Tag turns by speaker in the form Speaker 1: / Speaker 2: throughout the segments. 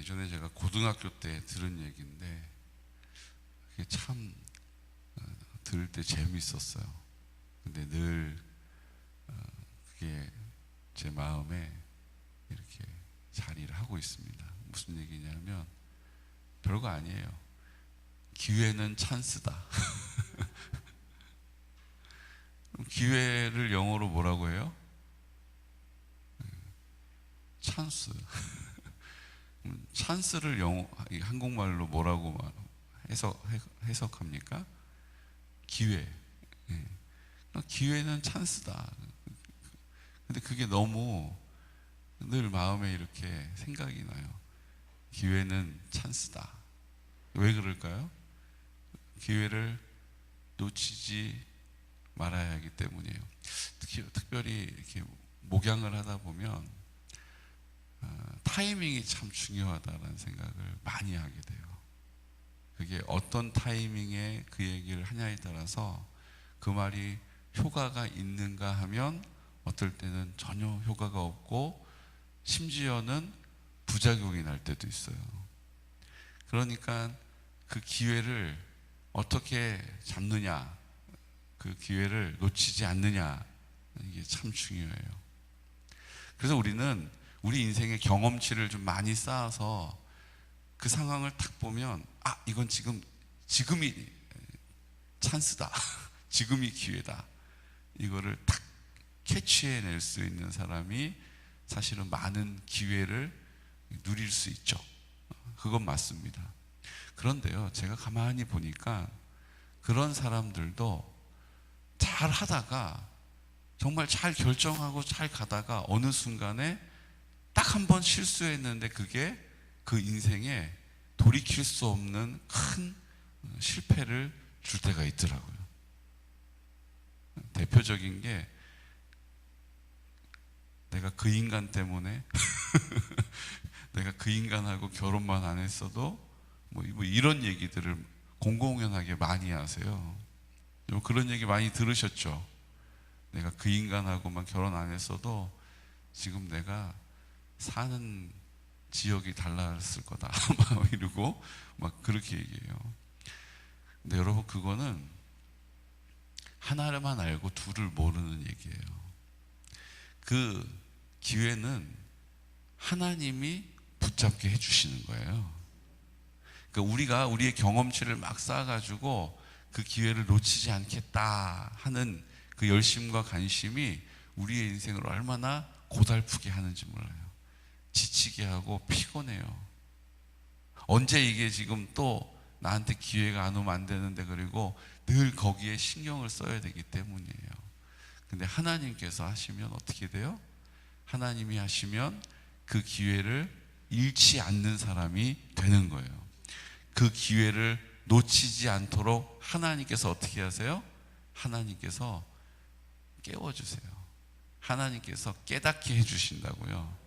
Speaker 1: 예전에 제가 고등학교 때 들은 얘기인데 그게 참 들을 때 재미있었어요. 근데 늘 그게 제 마음에 이렇게 자리를 하고 있습니다. 무슨 얘기냐면 별거 아니에요. 기회는 찬스다. 기회를 영어로 뭐라고 해요? 찬스. 찬스를 한국말로 뭐라고 해석합니까? 기회. 기회는 찬스다. 근데 그게 너무 늘 마음에 이렇게 생각이 나요. 기회는 찬스다. 왜 그럴까요? 기회를 놓치지 말아야 하기 때문이에요. 특별히 이렇게 목양을 하다 보면 타이밍이 참 중요하다는 생각을 많이 하게 돼요. 그게 어떤 타이밍에 그 얘기를 하냐에 따라서 그 말이 효과가 있는가 하면 어떨 때는 전혀 효과가 없고 심지어는 부작용이 날 때도 있어요. 그러니까 그 기회를 어떻게 잡느냐, 그 기회를 놓치지 않느냐, 이게 참 중요해요. 그래서 우리는 우리 인생의 경험치를 좀 많이 쌓아서 그 상황을 딱 보면 이건 지금이 찬스다. 지금이 기회다. 이거를 딱 캐치해낼 수 있는 사람이 사실은 많은 기회를 누릴 수 있죠. 그건 맞습니다. 그런데요, 제가 가만히 보니까 그런 사람들도 잘 하다가 정말 잘 결정하고 잘 가다가 어느 순간에 딱 한 번 실수했는데 그게 그 인생에 돌이킬 수 없는 큰 실패를 줄 때가 있더라고요. 대표적인 게 내가 그 인간 때문에 내가 그 인간하고 결혼만 안 했어도 뭐 이런 얘기들을 공공연하게 많이 하세요. 그런 얘기 많이 들으셨죠? 내가 그 인간하고만 결혼 안 했어도 지금 내가 사는 지역이 달랐을 거다. 막 이러고 막 그렇게 얘기해요. 근데 여러분, 그거는 하나만 알고 둘을 모르는 얘기예요. 그 기회는 하나님이 붙잡게 해주시는 거예요. 그러니까 우리가 우리의 경험치를 막 쌓아가지고 그 기회를 놓치지 않겠다 하는 그 열심과 관심이 우리의 인생을 얼마나 고달프게 하는지 몰라요. 지치게 하고 피곤해요. 언제 이게 지금 또 나한테 기회가 안 오면 안 되는데, 그리고 늘 거기에 신경을 써야 되기 때문이에요. 근데 하나님께서 하시면 어떻게 돼요? 하나님이 하시면 그 기회를 잃지 않는 사람이 되는 거예요. 그 기회를 놓치지 않도록 하나님께서 어떻게 하세요? 하나님께서 깨워주세요. 하나님께서 깨닫게 해주신다고요.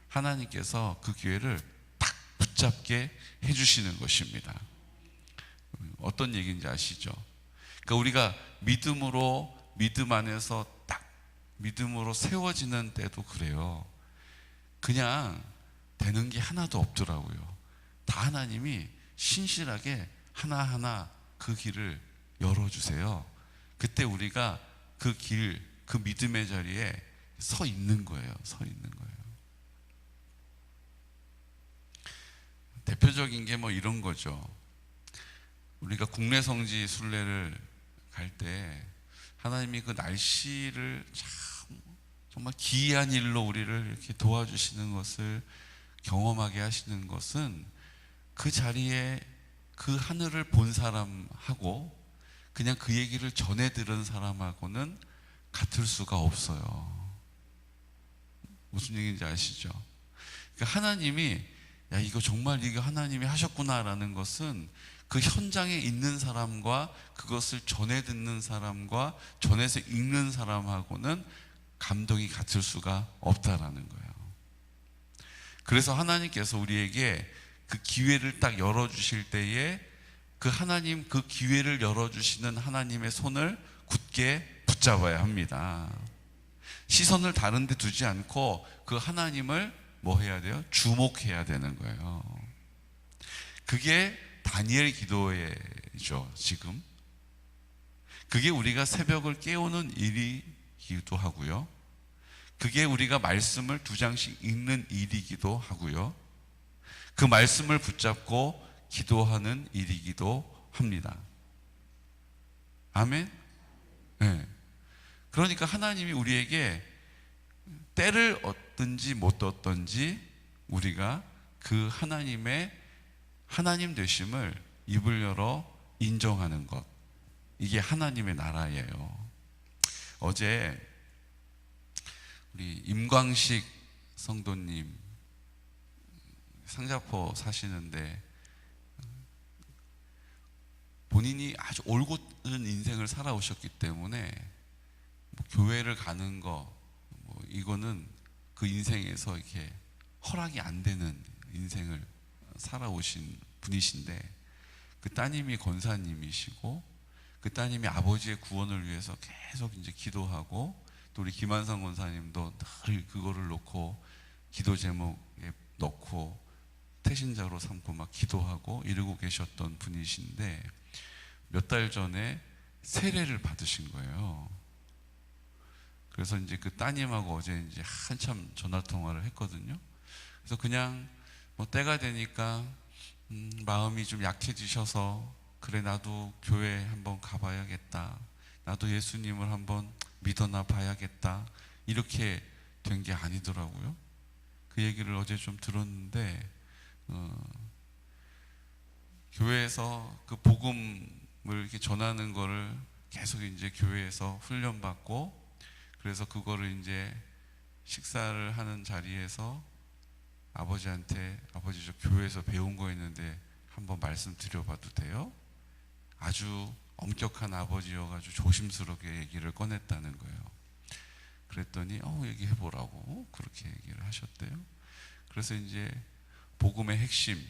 Speaker 1: 하나님께서 그 기회를 딱 붙잡게 해주시는 것입니다. 어떤 얘기인지 아시죠? 그러니까 우리가 믿음 안에서 딱 믿음으로 세워지는 때도 그래요. 그냥 되는 게 하나도 없더라고요. 다 하나님이 신실하게 하나하나 그 길을 열어주세요. 그때 우리가 그 길, 그 믿음의 자리에 서 있는 거예요. 서 있는 거예요. 대표적인 게 뭐 이런 거죠. 우리가 국내 성지 순례를 갈 때 하나님이 그 날씨를 참 정말 기이한 일로 우리를 이렇게 도와주시는 것을 경험하게 하시는 것은 그 자리에 그 하늘을 본 사람하고 그냥 그 얘기를 전해 들은 사람하고는 같을 수가 없어요. 무슨 얘기인지 아시죠? 그러니까 하나님이 이거 정말 이거 하나님이 하셨구나라는 것은 그 현장에 있는 사람과 그것을 전해 듣는 사람과 전해서 읽는 사람하고는 감동이 같을 수가 없다라는 거예요. 그래서 하나님께서 우리에게 그 기회를 딱 열어주실 때에 그 하나님, 그 기회를 열어주시는 하나님의 손을 굳게 붙잡아야 합니다. 시선을 다른 데 두지 않고 그 하나님을 뭐 해야 돼요? 주목해야 되는 거예요. 그게 다니엘 기도회죠. 지금 그게 우리가 새벽을 깨우는 일이기도 하고요, 그게 우리가 말씀을 2장씩 읽는 일이기도 하고요, 그 말씀을 붙잡고 기도하는 일이기도 합니다. 아멘? 네. 그러니까 하나님이 우리에게 때를 얻든지 못 얻든지 우리가 그 하나님의 하나님 되심을 입을 열어 인정하는 것, 이게 하나님의 나라예요. 어제 우리 임광식 성도님 상자포 사시는데 본인이 아주 올곧은 인생을 살아오셨기 때문에 뭐 교회를 가는 거 뭐 이거는 그 인생에서 이렇게 허락이 안 되는 인생을 살아오신 분이신데, 그 따님이 권사님이시고 그 따님이 아버지의 구원을 위해서 계속 이제 기도하고, 또 우리 김한성 권사님도 늘 그거를 놓고 기도 제목에 넣고 태신자로 삼고 막 기도하고 이러고 계셨던 분이신데, 몇 달 전에 세례를 받으신 거예요. 그래서 이제 그 따님하고 어제 이제 한참 전화 통화를 했거든요. 그래서 그냥 뭐 때가 되니까 마음이 좀 약해지셔서, 그래 나도 교회 한번 가봐야겠다, 나도 예수님을 한번 믿어나 봐야겠다, 이렇게 된 게 아니더라고요. 그 얘기를 어제 좀 들었는데, 교회에서 그 복음을 이렇게 전하는 거를 계속 이제 교회에서 훈련받고, 그래서 그거를 이제 식사를 하는 자리에서 아버지한테, 아버지 저 교회에서 배운 거 있는데 한번 말씀드려봐도 돼요? 아주 엄격한 아버지여가지고 조심스럽게 얘기를 꺼냈다는 거예요. 그랬더니 얘기해보라고 그렇게 얘기를 하셨대요. 그래서 이제 복음의 핵심,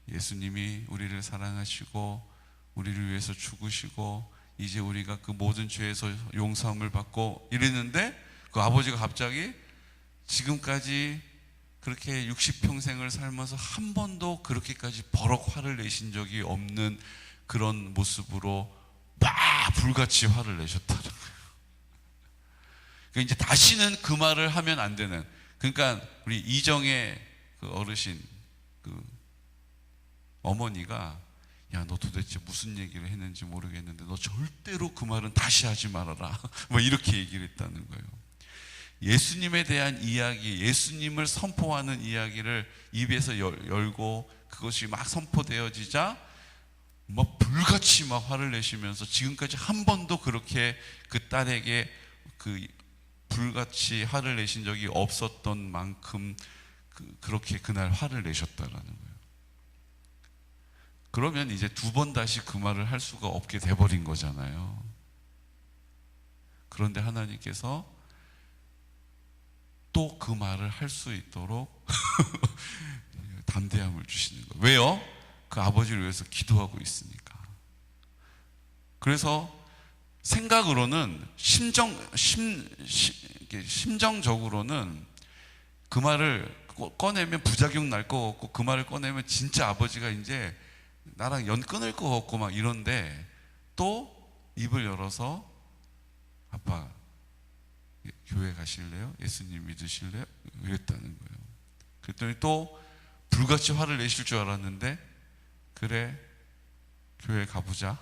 Speaker 1: 예수님이 우리를 사랑하시고 우리를 위해서 죽으시고 이제 우리가 그 모든 죄에서 용서함을 받고 이랬는데, 그 아버지가 갑자기 지금까지 그렇게 60평생을 살면서 한 번도 그렇게까지 버럭 화를 내신 적이 없는 그런 모습으로 막 불같이 화를 내셨다는 거예요. 그러니까 이제 다시는 그 말을 하면 안 되는, 그러니까 우리 이정의 그 어르신, 그 어머니가 야, 너 도대체 무슨 얘기를 했는지 모르겠는데 너 절대로 그 말은 다시 하지 말아라 뭐 이렇게 얘기를 했다는 거예요. 예수님에 대한 이야기, 예수님을 선포하는 이야기를 입에서 열고 그것이 막 선포되어지자 막 불같이 막 화를 내시면서, 지금까지 한 번도 그렇게 그 딸에게 그 불같이 화를 내신 적이 없었던 만큼 그렇게 그날 화를 내셨다라는 거예요. 그러면 이제 2번 다시 그 말을 할 수가 없게 돼버린 거잖아요. 그런데 하나님께서 또 그 말을 할 수 있도록 담대함을 주시는 거예요. 왜요? 그 아버지를 위해서 기도하고 있으니까. 그래서 생각으로는 심정적으로는 그 말을 꺼내면 부작용 날 것 같고, 그 말을 꺼내면 진짜 아버지가 이제 나랑 연 끊을 것 같고 막 이런데, 또 입을 열어서 아빠 교회 가실래요? 예수님 믿으실래요? 이랬다는 거예요. 그랬더니 또 불같이 화를 내실 줄 알았는데, 그래 교회 가보자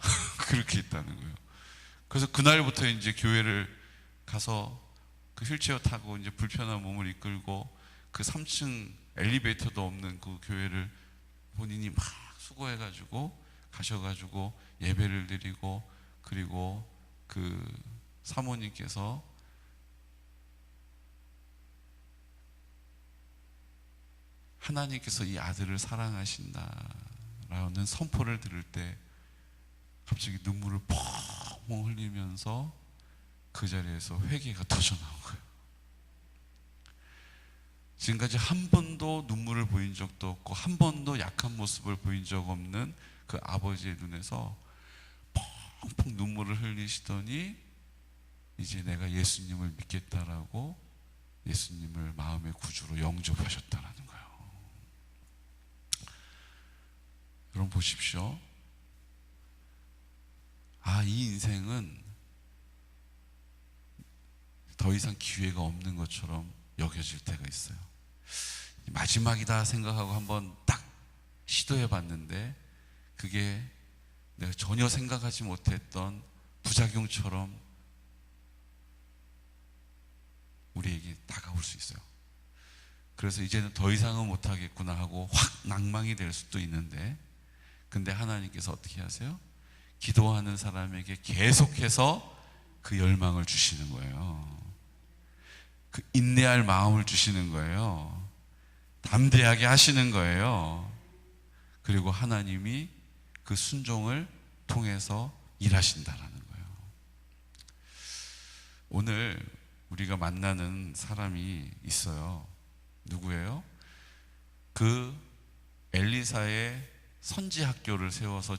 Speaker 1: 그렇게 했다는 거예요. 그래서 그날부터 이제 교회를 가서 그 휠체어 타고 이제 불편한 몸을 이끌고 그 3층 엘리베이터도 없는 그 교회를 본인이 막 수고해가지고 가셔가지고 예배를 드리고, 그리고 그 사모님께서 하나님께서 이 아들을 사랑하신다라는 선포를 들을 때 갑자기 눈물을 펑펑 흘리면서 그 자리에서 회개가 터져 나온 거예요. 지금까지 한 번도 눈물을 보인 적도 없고 한 번도 약한 모습을 보인 적 없는 그 아버지의 눈에서 펑펑 눈물을 흘리시더니 이제 내가 예수님을 믿겠다라고 예수님을 마음의 구주로 영접하셨다라는 거예요. 그럼 보십시오. 이 인생은 더 이상 기회가 없는 것처럼 여겨질 때가 있어요. 마지막이다 생각하고 한번 딱 시도해 봤는데 그게 내가 전혀 생각하지 못했던 부작용처럼 우리에게 다가올 수 있어요. 그래서 이제는 더 이상은 못하겠구나 하고 확 낭망이 될 수도 있는데, 근데 하나님께서 어떻게 하세요? 기도하는 사람에게 계속해서 그 열망을 주시는 거예요. 그 인내할 마음을 주시는 거예요. 담대하게 하시는 거예요. 그리고 하나님이 그 순종을 통해서 일하신다라는 거예요. 오늘 우리가 만나는 사람이 있어요. 누구예요? 그 엘리사의 선지 학교를 세워서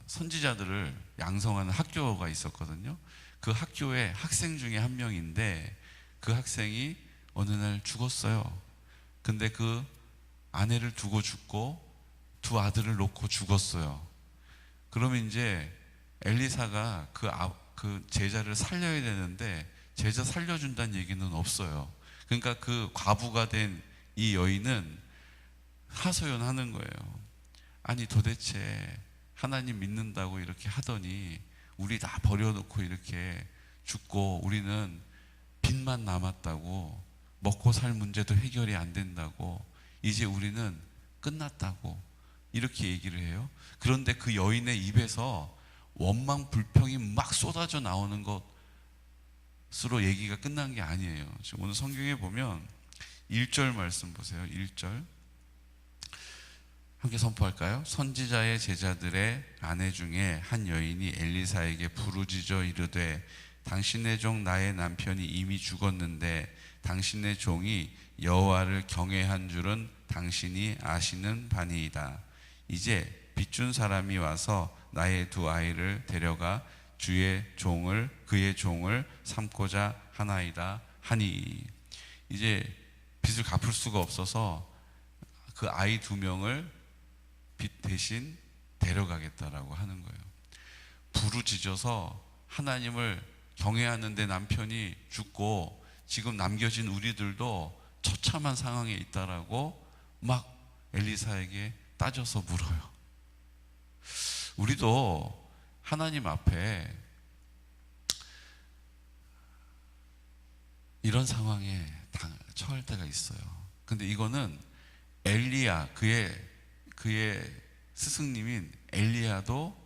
Speaker 1: 선지자들을 양성하는 학교가 있었거든요. 그 학교의 학생 중에 한 명인데 그 학생이 어느 날 죽었어요. 근데 그 아내를 두고 죽고 두 아들을 놓고 죽었어요. 그러면 이제 엘리사가 그 제자를 살려야 되는데 제자 살려준다는 얘기는 없어요. 그러니까 그 과부가 된 이 여인은 하소연하는 거예요. 아니 도대체 하나님 믿는다고 이렇게 하더니 우리 다 버려놓고 이렇게 죽고 우리는 빚만 남았다고, 먹고 살 문제도 해결이 안 된다고, 이제 우리는 끝났다고 이렇게 얘기를 해요. 그런데 그 여인의 입에서 원망 불평이 막 쏟아져 나오는 것으로 얘기가 끝난 게 아니에요. 지금 오늘 성경에 보면 1절 말씀 보세요. 1절 함께 선포할까요? 선지자의 제자들의 아내 중에 한 여인이 엘리사에게 부르짖어 이르되 당신의 종 나의 남편이 이미 죽었는데 당신의 종이 여호와를 경외한 줄은 당신이 아시는 바니이다. 이제 빚준 사람이 와서 나의 두 아이를 데려가 그의 종을 삼고자 하나이다 하니, 이제 빚을 갚을 수가 없어서 그 아이 두 명을 빚 대신 데려가겠다라고 하는 거예요. 부르짖어서 하나님을 경외하는데 남편이 죽고 지금 남겨진 우리들도 처참한 상황에 있다라고 막 엘리사에게 따져서 물어요. 우리도 하나님 앞에 이런 상황에 처할 때가 있어요. 근데 이거는 엘리야, 그의 스승님인 엘리야도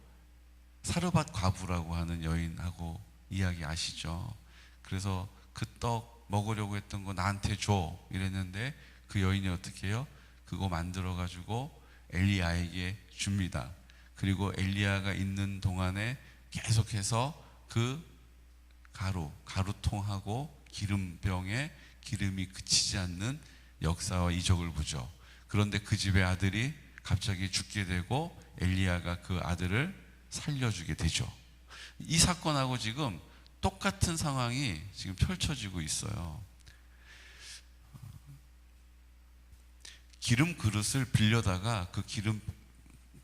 Speaker 1: 사르밧 과부라고 하는 여인하고 이야기 아시죠? 그래서 그 떡 먹으려고 했던 거 나한테 줘 이랬는데 그 여인이 어떻게 해요? 그거 만들어 가지고 엘리야에게 줍니다. 그리고 엘리야가 있는 동안에 계속해서 그 가루통하고 기름병에 기름이 그치지 않는 역사와 이적을 보죠. 그런데 그 집의 아들이 갑자기 죽게 되고 엘리야가 그 아들을 살려주게 되죠. 이 사건하고 지금 똑같은 상황이 지금 펼쳐지고 있어요. 기름 그릇을 빌려다가 그 기름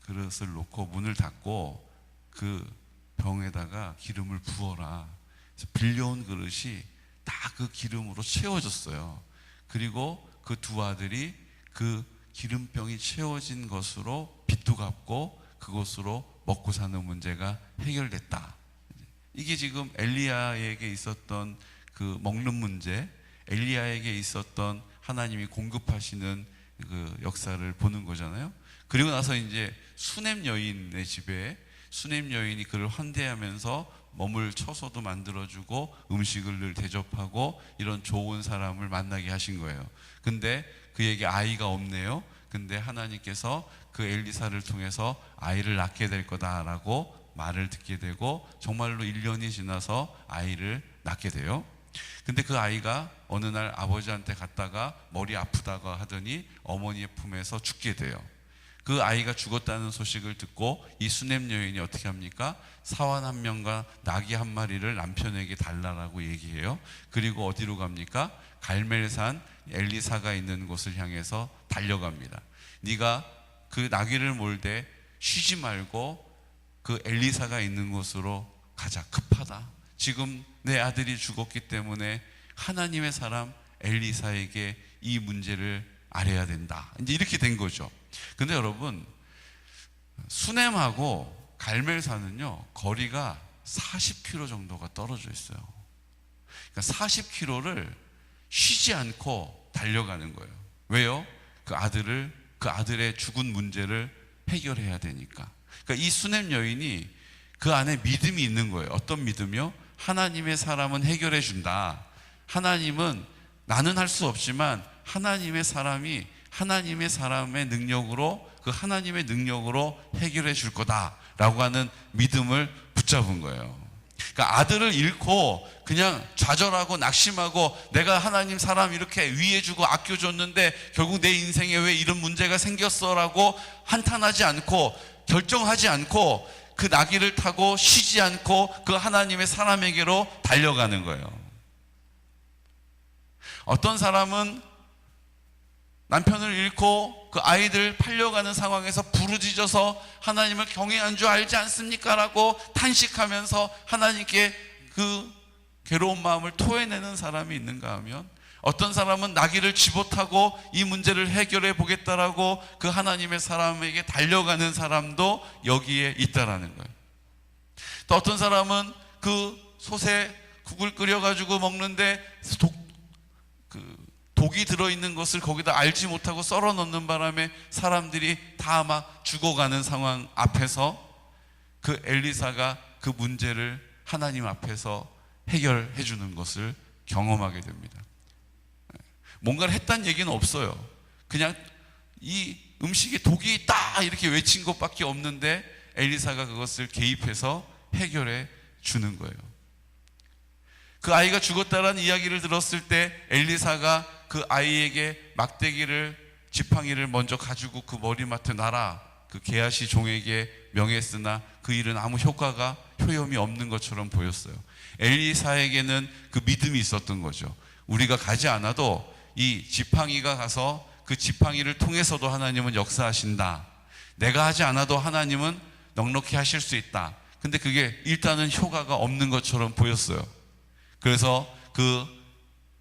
Speaker 1: 그릇을 놓고 문을 닫고 그 병에다가 기름을 부어라. 그래서 빌려온 그릇이 다 그 기름으로 채워졌어요. 그리고 그 두 아들이 그 기름병이 채워진 것으로 빚도 갚고 그것으로 먹고 사는 문제가 해결됐다. 이게 지금 엘리야에게 있었던 그 먹는 문제, 엘리야에게 있었던 하나님이 공급하시는 그 역사를 보는 거잖아요. 그리고 나서 이제 수넴 여인의 집에 수넴 여인이 그를 환대하면서 몸을 쳐서도 만들어주고 음식을 늘 대접하고 이런 좋은 사람을 만나게 하신 거예요. 근데 그에게 아이가 없네요. 근데 하나님께서 그 엘리사를 통해서 아이를 낳게 될 거다라고 말을 듣게 되고 정말로 1년이 지나서 아이를 낳게 돼요. 근데 그 아이가 어느 날 아버지한테 갔다가 머리 아프다고 하더니 어머니의 품에서 죽게 돼요. 그 아이가 죽었다는 소식을 듣고 이 수넴 여인이 어떻게 합니까? 사환 한 명과 나귀 한 마리를 남편에게 달라라고 얘기해요. 그리고 어디로 갑니까? 갈멜산 엘리사가 있는 곳을 향해서 달려갑니다. 네가 그 나귀를 몰되 쉬지 말고 그 엘리사가 있는 곳으로 가자. 급하다. 지금 내 아들이 죽었기 때문에 하나님의 사람 엘리사에게 이 문제를 알아야 된다. 이제 이렇게 된 거죠. 근데 여러분, 수넴하고 갈멜산은요, 거리가 40km 정도가 떨어져 있어요. 그러니까 40km를 쉬지 않고 달려가는 거예요. 왜요? 그 아들의 죽은 문제를 해결해야 되니까. 그러니까 이 수넴 여인이 그 안에 믿음이 있는 거예요. 어떤 믿음이요? 하나님의 사람은 해결해 준다. 하나님은 나는 할 수 없지만 하나님의 사람이 하나님의 사람의 능력으로, 그 하나님의 능력으로 해결해 줄 거다라고 하는 믿음을 붙잡은 거예요. 그러니까 아들을 잃고 그냥 좌절하고 낙심하고 내가 하나님 사람 이렇게 위해주고 아껴줬는데 결국 내 인생에 왜 이런 문제가 생겼어라고 한탄하지 않고 결정하지 않고 그 나귀를 타고 쉬지 않고 그 하나님의 사람에게로 달려가는 거예요. 어떤 사람은 남편을 잃고 그 아이들 팔려가는 상황에서 부르짖어서 하나님을 경외한 줄 알지 않습니까? 라고 탄식하면서 하나님께 그 괴로운 마음을 토해내는 사람이 있는가 하면, 어떤 사람은 나귀를 집어타고 이 문제를 해결해 보겠다라고 그 하나님의 사람에게 달려가는 사람도 여기에 있다라는 거예요. 또 어떤 사람은 그 솥에 국을 끓여가지고 먹는데 독이 들어있는 것을 거기다 알지 못하고 썰어 넣는 바람에 사람들이 다 막 죽어가는 상황 앞에서 그 엘리사가 그 문제를 하나님 앞에서 해결해 주는 것을 경험하게 됩니다. 뭔가를 했다는 얘기는 없어요. 그냥 이 음식에 독이 있다 이렇게 외친 것밖에 없는데 엘리사가 그것을 개입해서 해결해 주는 거예요. 그 아이가 죽었다라는 이야기를 들었을 때 엘리사가 그 아이에게 막대기를, 지팡이를 먼저 가지고 그 머리맡에 놔라, 그 게하시 종에게 명했으나 그 일은 아무 효염이 없는 것처럼 보였어요. 엘리사에게는 그 믿음이 있었던 거죠. 우리가 가지 않아도 이 지팡이가 가서 그 지팡이를 통해서도 하나님은 역사하신다. 내가 하지 않아도 하나님은 넉넉히 하실 수 있다. 근데 그게 일단은 효과가 없는 것처럼 보였어요. 그래서 그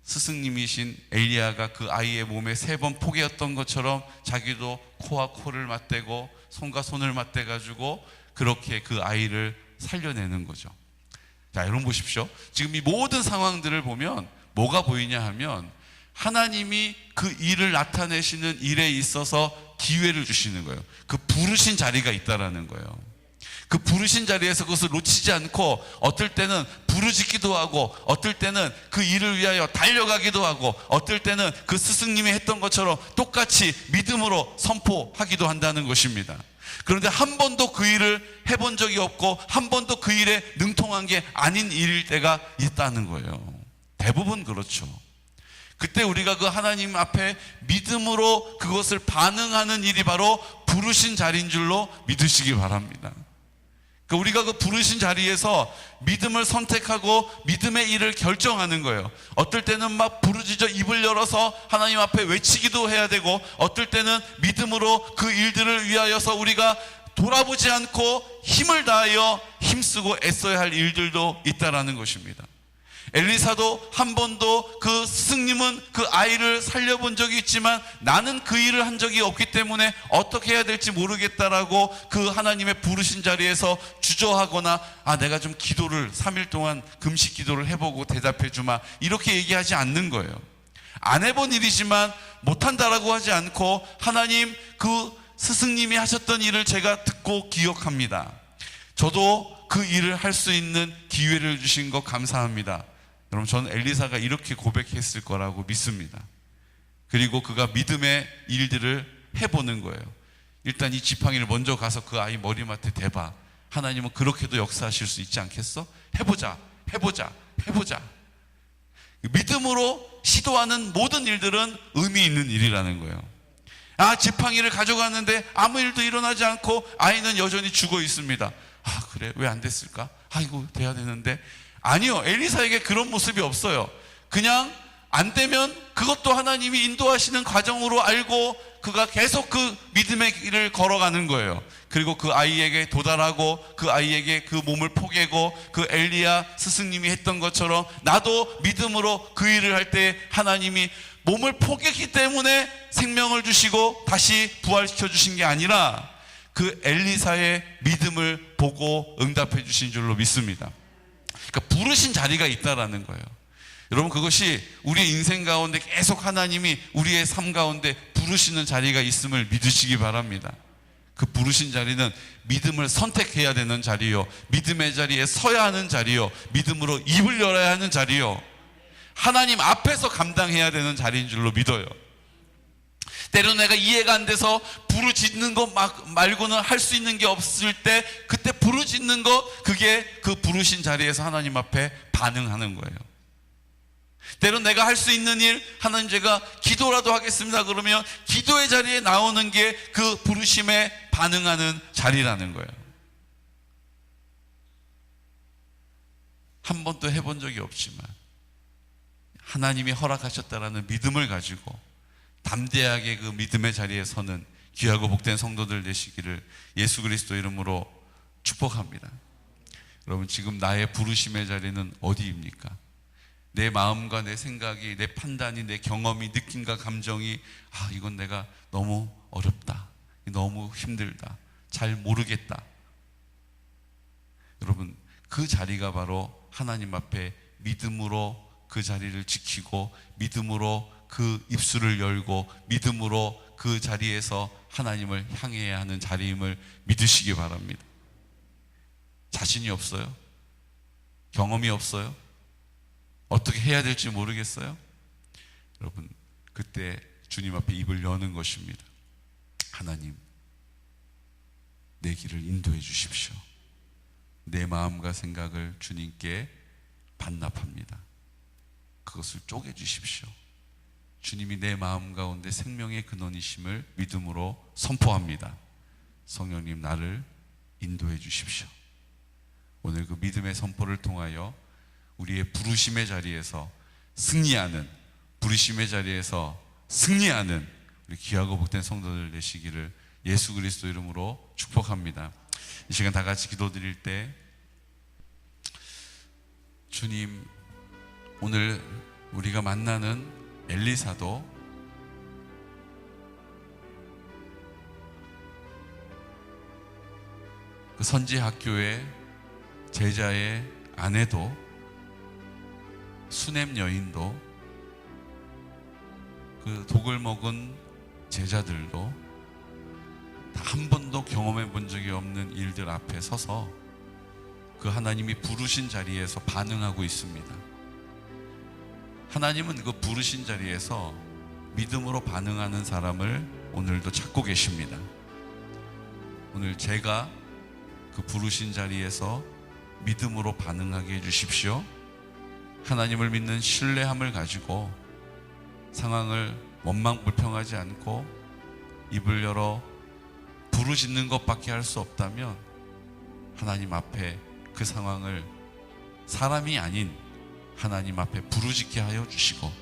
Speaker 1: 스승님이신 엘리야가 그 아이의 몸에 3번 포개었던 것처럼 자기도 코와 코를 맞대고 손과 손을 맞대가지고 그렇게 그 아이를 살려내는 거죠. 자, 여러분 보십시오. 지금 이 모든 상황들을 보면 뭐가 보이냐 하면 하나님이 그 일을 나타내시는 일에 있어서 기회를 주시는 거예요. 그 부르신 자리가 있다라는 거예요. 그 부르신 자리에서 그것을 놓치지 않고 어떨 때는 부르짖기도 하고 어떨 때는 그 일을 위하여 달려가기도 하고 어떨 때는 그 스승님이 했던 것처럼 똑같이 믿음으로 선포하기도 한다는 것입니다. 그런데 한 번도 그 일을 해본 적이 없고 한 번도 그 일에 능통한 게 아닌 일일 때가 있다는 거예요. 대부분 그렇죠. 그때 우리가 그 하나님 앞에 믿음으로 그것을 반응하는 일이 바로 부르신 자리인 줄로 믿으시기 바랍니다. 우리가 그 부르신 자리에서 믿음을 선택하고 믿음의 일을 결정하는 거예요. 어떨 때는 막 부르짖어 입을 열어서 하나님 앞에 외치기도 해야 되고 어떨 때는 믿음으로 그 일들을 위하여서 우리가 돌아보지 않고 힘을 다하여 힘쓰고 애써야 할 일들도 있다라는 것입니다. 엘리사도 한 번도 그 스승님은 그 아이를 살려본 적이 있지만 나는 그 일을 한 적이 없기 때문에 어떻게 해야 될지 모르겠다라고 그 하나님의 부르신 자리에서 주저하거나 내가 좀 기도를 3일 동안 금식 기도를 해보고 대답해 주마 이렇게 얘기하지 않는 거예요. 안 해본 일이지만 못한다라고 하지 않고 하나님 그 스승님이 하셨던 일을 제가 듣고 기억합니다. 저도 그 일을 할 수 있는 기회를 주신 거 감사합니다. 여러분, 저는 엘리사가 이렇게 고백했을 거라고 믿습니다. 그리고 그가 믿음의 일들을 해보는 거예요. 일단 이 지팡이를 먼저 가서 그 아이 머리맡에 대봐. 하나님은 그렇게도 역사하실 수 있지 않겠어? 해보자. 믿음으로 시도하는 모든 일들은 의미 있는 일이라는 거예요. 지팡이를 가져갔는데 아무 일도 일어나지 않고 아이는 여전히 죽어 있습니다. 그래? 왜 안 됐을까? 이거 돼야 되는데. 아니요, 엘리사에게 그런 모습이 없어요. 그냥 안 되면 그것도 하나님이 인도하시는 과정으로 알고 그가 계속 그 믿음의 길을 걸어가는 거예요. 그리고 그 아이에게 도달하고 그 아이에게 그 몸을 포개고 그 엘리야 스승님이 했던 것처럼 나도 믿음으로 그 일을 할 때 하나님이 몸을 포개기 때문에 생명을 주시고 다시 부활시켜 주신 게 아니라 그 엘리사의 믿음을 보고 응답해 주신 줄로 믿습니다. 그러니까 부르신 자리가 있다라는 거예요. 여러분, 그것이 우리의 인생 가운데 계속 하나님이 우리의 삶 가운데 부르시는 자리가 있음을 믿으시기 바랍니다. 그 부르신 자리는 믿음을 선택해야 되는 자리요, 믿음의 자리에 서야 하는 자리요, 믿음으로 입을 열어야 하는 자리요, 하나님 앞에서 감당해야 되는 자리인 줄로 믿어요. 때로는 내가 이해가 안 돼서 부르짖는 것 말고는 할 수 있는 게 없을 때 그때 부르짖는 것, 그게 그 부르신 자리에서 하나님 앞에 반응하는 거예요. 때론 내가 할 수 있는 일, 하나님 제가 기도라도 하겠습니다 그러면 기도의 자리에 나오는 게 그 부르심에 반응하는 자리라는 거예요. 한 번도 해본 적이 없지만 하나님이 허락하셨다라는 믿음을 가지고 담대하게 그 믿음의 자리에 서는 귀하고 복된 성도들 되시기를 예수 그리스도 이름으로 축복합니다. 여러분, 지금 나의 부르심의 자리는 어디입니까? 내 마음과 내 생각이, 내 판단이, 내 경험이, 느낌과 감정이 이건 내가 너무 어렵다, 너무 힘들다, 잘 모르겠다. 여러분, 그 자리가 바로 하나님 앞에 믿음으로 그 자리를 지키고 믿음으로 그 입술을 열고 믿음으로 그 자리에서 하나님을 향해야 하는 자리임을 믿으시기 바랍니다. 자신이 없어요? 경험이 없어요? 어떻게 해야 될지 모르겠어요? 여러분, 그때 주님 앞에 입을 여는 것입니다. 하나님, 내 길을 인도해 주십시오. 내 마음과 생각을 주님께 반납합니다. 그것을 쪼개 주십시오. 주님이 내 마음 가운데 생명의 근원이심을 믿음으로 선포합니다. 성령님, 나를 인도해 주십시오. 오늘 그 믿음의 선포를 통하여 우리의 부르심의 자리에서 승리하는, 부르심의 자리에서 승리하는 우리 귀하고 복된 성도들 되시기를 예수 그리스도 이름으로 축복합니다. 이 시간 다 같이 기도드릴 때, 주님, 오늘 우리가 만나는 엘리사도 그 선지 학교의 제자의 아내도 수넴 여인도 그 독을 먹은 제자들도 다 한 번도 경험해 본 적이 없는 일들 앞에 서서 그 하나님이 부르신 자리에서 반응하고 있습니다. 하나님은 그 부르신 자리에서 믿음으로 반응하는 사람을 오늘도 찾고 계십니다. 오늘 제가 그 부르신 자리에서 믿음으로 반응하게 해주십시오. 하나님을 믿는 신뢰함을 가지고 상황을 원망불평하지 않고 입을 열어 부르짖는 것밖에 할 수 없다면 하나님 앞에 그 상황을 사람이 아닌 하나님 앞에 부르짖게 하여 주시고,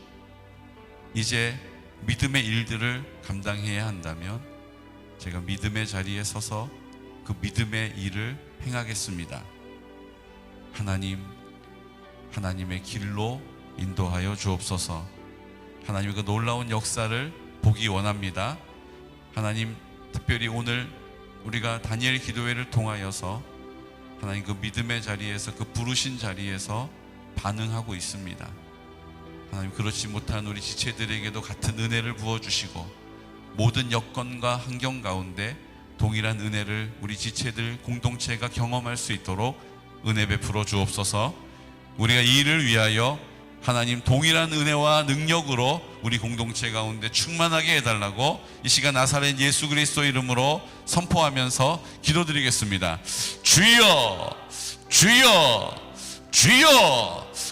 Speaker 1: 이제 믿음의 일들을 감당해야 한다면 제가 믿음의 자리에 서서 그 믿음의 일을 행하겠습니다. 하나님, 하나님의 길로 인도하여 주옵소서. 하나님의 그 놀라운 역사를 보기 원합니다. 하나님, 특별히 오늘 우리가 다니엘 기도회를 통하여서 하나님 그 믿음의 자리에서, 그 부르신 자리에서 반응하고 있습니다. 하나님, 그렇지 못한 우리 지체들에게도 같은 은혜를 부어주시고 모든 여건과 환경 가운데 동일한 은혜를 우리 지체들 공동체가 경험할 수 있도록 은혜 베풀어 주옵소서. 우리가 이 일을 위하여 하나님 동일한 은혜와 능력으로 우리 공동체 가운데 충만하게 해달라고 이 시간 나사렛 예수 그리스도 이름으로 선포하면서 기도드리겠습니다. 주여, 주여, 주여.